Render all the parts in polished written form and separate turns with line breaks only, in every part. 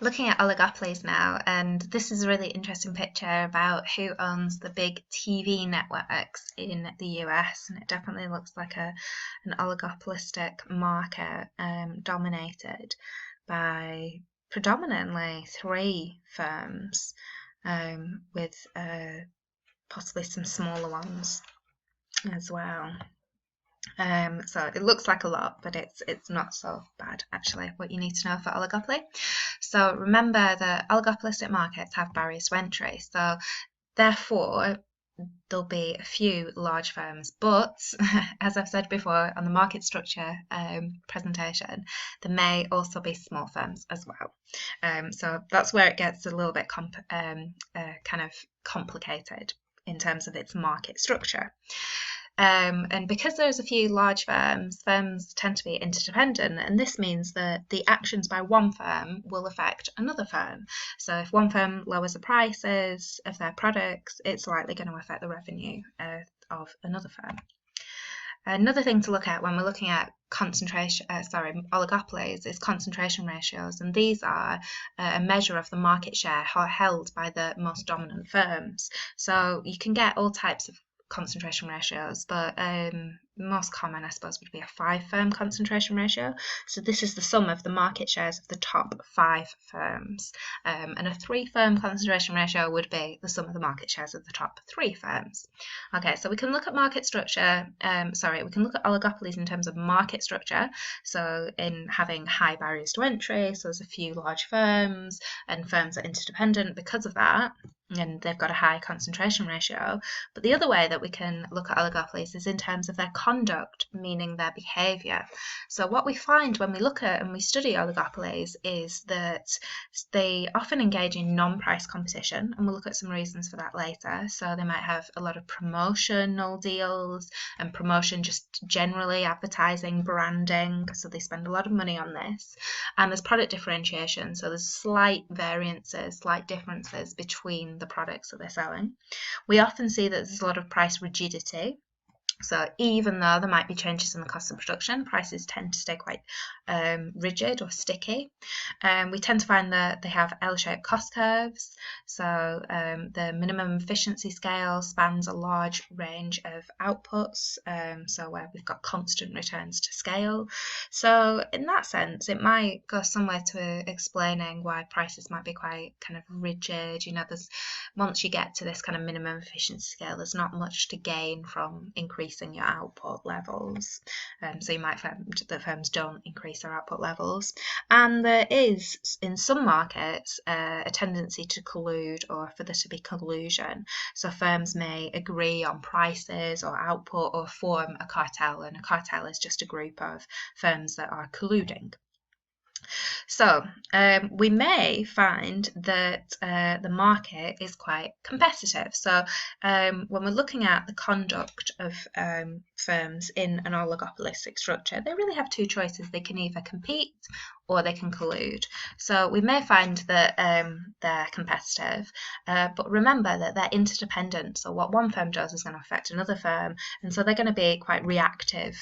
Looking at oligopolies now, and this is a really interesting picture about who owns the big TV networks in the US, and it definitely looks like an oligopolistic market dominated by predominantly three firms, with possibly some smaller ones as well. So it looks like a lot, but it's not so bad actually, what you need to know for oligopoly. So remember that oligopolistic markets have barriers to entry, so therefore there'll be a few large firms, but as I've said before on the market structure presentation, there may also be small firms as well. So that's where it gets a little bit kind of complicated in terms of its market structure. And because there's a few large firms, firms tend to be interdependent, and this means that the actions by one firm will affect another firm. So if one firm lowers the prices of their products, it's likely going to affect the revenue of another firm. Another thing to look at when we're looking at oligopolies is concentration ratios, and these are a measure of the market share held by the most dominant firms. So you can get all types of concentration ratios, but most common, I suppose, would be a 5-firm concentration ratio. So this is the sum of the market shares of the top 5 firms, and a 3-firm concentration ratio would be the sum of the market shares of the top 3 firms. Okay, so we can look at market structure, we can look at oligopolies in terms of market structure, so in having high barriers to entry, so there's a few large firms, and firms are interdependent because of that, and they've got a high concentration ratio. But the other way that we can look at oligopolies is in terms of their conduct, meaning their behaviour. So what we find when we look at and we study oligopolies is that they often engage in non-price competition, and we'll look at some reasons for that later. So they might have a lot of promotional deals, and promotion just generally advertising, branding, so they spend a lot of money on this. And there's product differentiation, so there's slight variances, slight differences between the products that they're selling. We often see that there's a lot of price rigidity. So even though there might be changes in the cost of production, prices tend to stay quite rigid or sticky. We tend to find that they have L-shaped cost curves. So the minimum efficiency scale spans a large range of outputs, so where we've got constant returns to scale. So in that sense, it might go somewhere to explaining why prices might be quite kind of rigid. You know, once you get to this kind of minimum efficiency scale, there's not much to gain from increasing your output levels. So you might find that firms don't increase their output levels. And there is, in some markets, a tendency to collude, or for there to be collusion. So firms may agree on prices or output or form a cartel, and a cartel is just a group of firms that are colluding. So we may find that the market is quite competitive. So when we're looking at the conduct of firms in an oligopolistic structure, they really have two choices. They can either compete or they can collude. So we may find that they're competitive, but remember that they're interdependent. So what one firm does is going to affect another firm, and so they're going to be quite reactive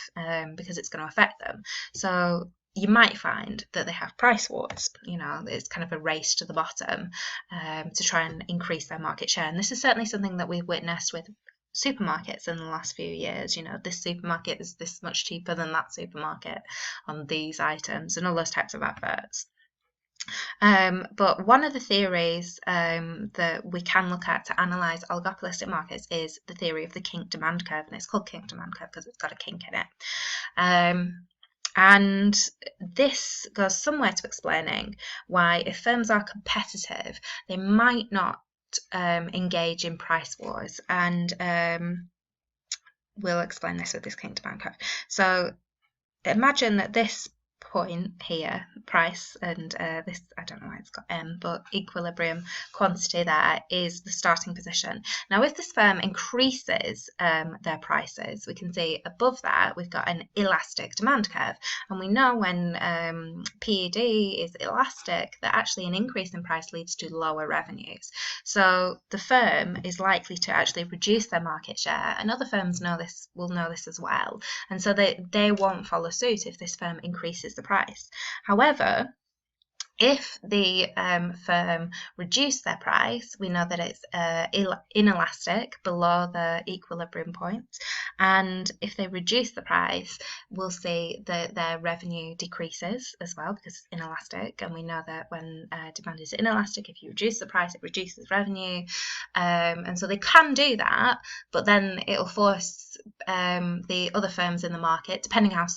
because it's going to affect them. So you might find that they have price wars. You know, it's kind of a race to the bottom to try and increase their market share. And this is certainly something that we've witnessed with supermarkets in the last few years. You know, this supermarket is this much cheaper than that supermarket on these items, and all those types of adverts. But one of the theories that we can look at to analyse oligopolistic markets is the theory of the kink demand curve, and it's called kink demand curve because it's got a kink in it. And this goes somewhere to explaining why, if firms are competitive, they might not engage in price wars. And we'll explain this with this kink demand curve. So imagine that this point here, price, and this, I don't know why it's got M, but equilibrium quantity there is the starting position. Now if this firm increases their prices, we can see above that we've got an elastic demand curve, and we know when PED is elastic that actually an increase in price leads to lower revenues. So the firm is likely to actually reduce their market share, and other firms will know this as well, and so they won't follow suit if this firm increases the price. However, If the firm reduce their price, we know that it's inelastic below the equilibrium point. And if they reduce the price, we'll see that their revenue decreases as well because it's inelastic. And we know that when demand is inelastic, if you reduce the price, it reduces revenue. And so they can do that, but then it'll force the other firms in the market, depending on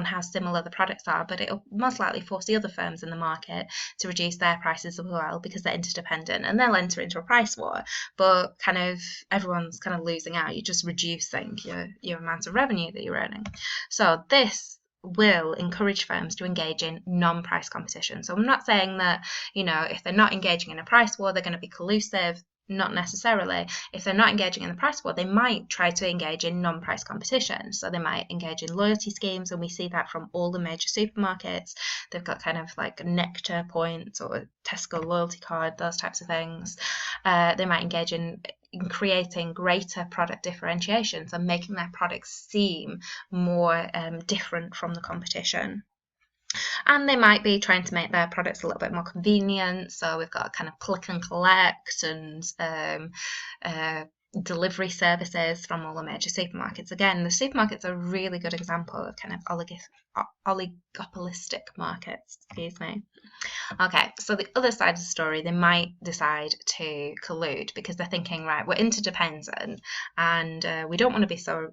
how similar the products are, but it'll most likely force the other firms in the market to reduce their prices as well because they're interdependent, and they'll enter into a price war, but kind of everyone's kind of losing out. You're just reducing your amount of revenue that you're earning. So this will encourage firms to engage in non-price competition. So I'm not saying that, if they're not engaging in a price war, they're going to be collusive. Not necessarily. If they're not engaging in the price war, they might try to engage in non-price competition. So they might engage in loyalty schemes, and we see that from all the major supermarkets. They've got kind of like Nectar points or Tesco loyalty card, those types of things. They might engage in creating greater product differentiation, so making their products seem more different from the competition. And they might be trying to make their products a little bit more convenient. So we've got kind of click and collect and delivery services from all the major supermarkets. Again, the supermarkets are a really good example of kind of oligopolistic markets. Excuse me. Okay, so the other side of the story, they might decide to collude because they're thinking, right, we're interdependent and we don't want to be so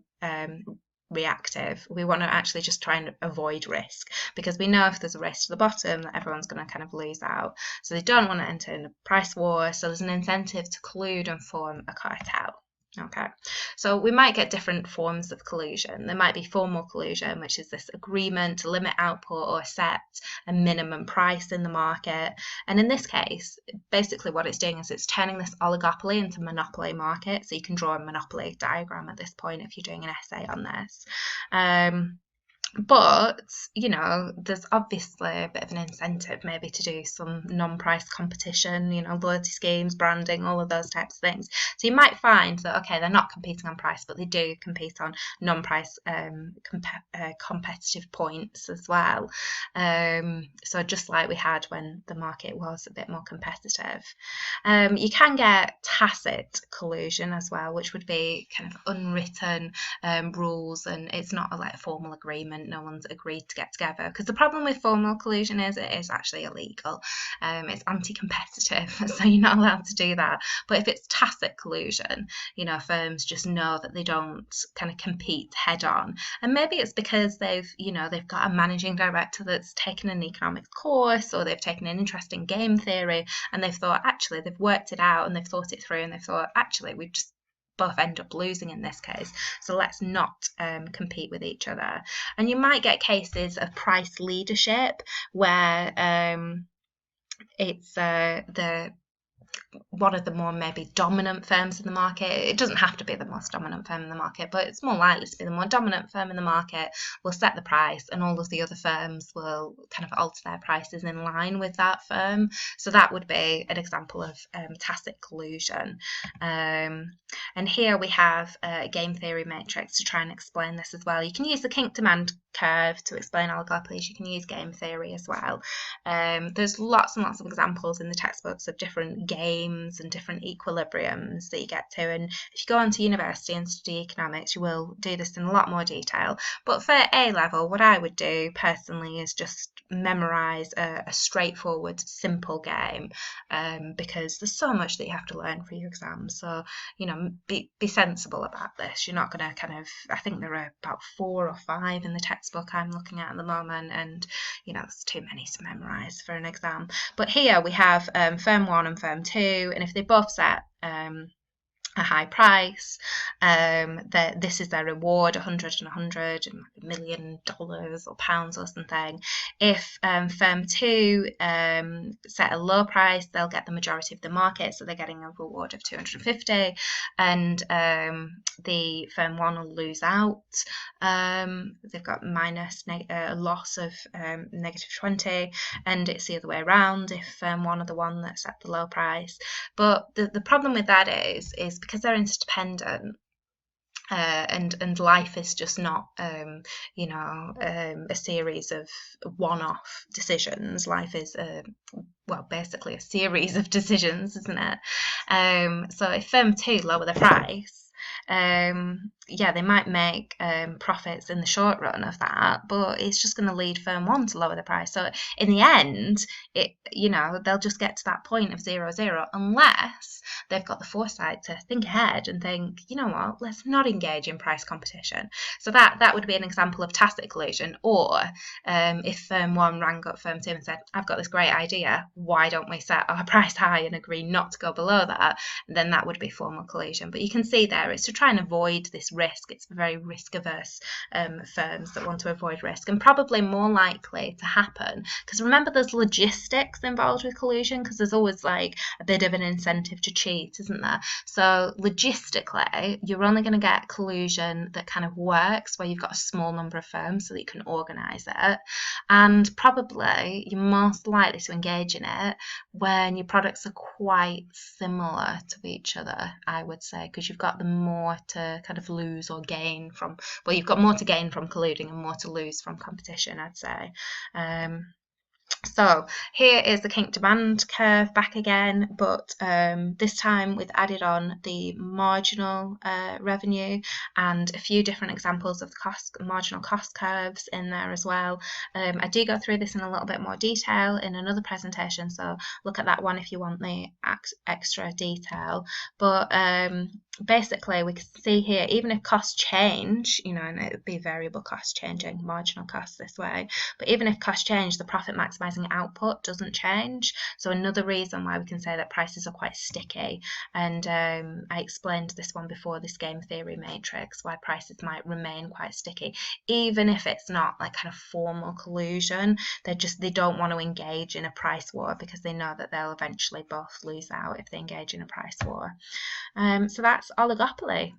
reactive. We want to actually just try and avoid risk, because we know if there's a race to the bottom that everyone's going to kind of lose out. So they don't want to enter in a price war, so there's an incentive to collude and form a cartel. Okay, so we might get different forms of collusion. There might be formal collusion, which is this agreement to limit output or set a minimum price in the market. And in this case, basically what it's doing is it's turning this oligopoly into monopoly market. So you can draw a monopoly diagram at this point if you're doing an essay on this. But, there's obviously a bit of an incentive maybe to do some non-price competition, loyalty schemes, branding, all of those types of things. So you might find that, okay, they're not competing on price, but they do compete on non-price competitive points as well. So just like we had when the market was a bit more competitive. You can get tacit collusion as well, which would be kind of unwritten rules, and it's not a formal agreement. No one's agreed to get together, because the problem with formal collusion is it is actually illegal. It's anti-competitive, so you're not allowed to do that. But if it's tacit collusion, firms just know that they don't kind of compete head on, and maybe it's because they've got a managing director that's taken an economics course, or they've taken an interest in game theory, and they've thought actually they've worked it out and they've thought it through, and they've thought actually we just both end up losing in this case, so let's not compete with each other. And you might get cases of price leadership where it's one of the more maybe dominant firms in the market. It doesn't have to be the most dominant firm in the market, but it's more likely to be the more dominant firm in the market will set the price, and all of the other firms will kind of alter their prices in line with that firm. So that would be an example of tacit collusion. And here we have a game theory matrix to try and explain this as well. You can use the kink demand curve to explain oligopolies. You can use game theory as well. There's lots and lots of examples in the textbooks of different games and different equilibriums that you get to, and if you go onto university and study economics, you will do this in a lot more detail. But for A level, what I would do personally is just memorize a straightforward, simple game, because there's so much that you have to learn for your exams. So be sensible about this. You're not going to kind of, I think there are about 4 or 5 in the textbook I'm looking at the moment, and it's too many to memorize for an exam. But here we have firm 1 and firm 2, and if they both set a high price, this is their reward, 100 and 100, and $1 million or pounds or something. If firm 2 set a low price, they'll get the majority of the market, so they're getting a reward of 250, and the firm 1 will lose out. They've got a loss of negative 20, and it's the other way around if firm 1 are the one that set the low price. But the problem with that is because they're interdependent, and life is just not you know, a series of one-off decisions. Life is well, basically a series of decisions, isn't it? So if firm 2 lower the price, yeah, they might make profits in the short run of that, but it's just going to lead firm 1 to lower the price. So in the end, you know, they'll just get to that point of 0-0 unless they've got the foresight to think ahead and think, you know what, let's not engage in price competition. So that would be an example of tacit collusion. Or if firm 1 rang up firm 2 and said, I've got this great idea, why don't we set our price high and agree not to go below that? Then that would be formal collusion. But you can see there, it's to try and avoid this risk. It's very risk averse firms that want to avoid risk, and probably more likely to happen because remember, there's logistics involved with collusion, because there's always like a bit of an incentive to cheat, isn't there? So logistically, you're only going to get collusion that kind of works where you've got a small number of firms so that you can organise it, and probably you're most likely to engage in it when your products are quite similar to each other, I would say, because you've got the more to kind of lose or gain from, well, you've got more to gain from colluding and more to lose from competition, I'd say. So here is the kink demand curve back again, but this time we've added on the marginal revenue and a few different examples of the marginal cost curves in there as well. I do go through this in a little bit more detail in another presentation, so look at that one if you want the extra detail. But basically we can see here, even if costs change, you know, and it would be variable cost changing, marginal costs this way, but even if costs change, the profit maximizing output doesn't change. So another reason why we can say that prices are quite sticky, and I explained this one before, this game theory matrix, why prices might remain quite sticky even if it's not like kind of formal collusion. They don't want to engage in a price war because they know that they'll eventually both lose out if they engage in a price war. So that's oligopoly.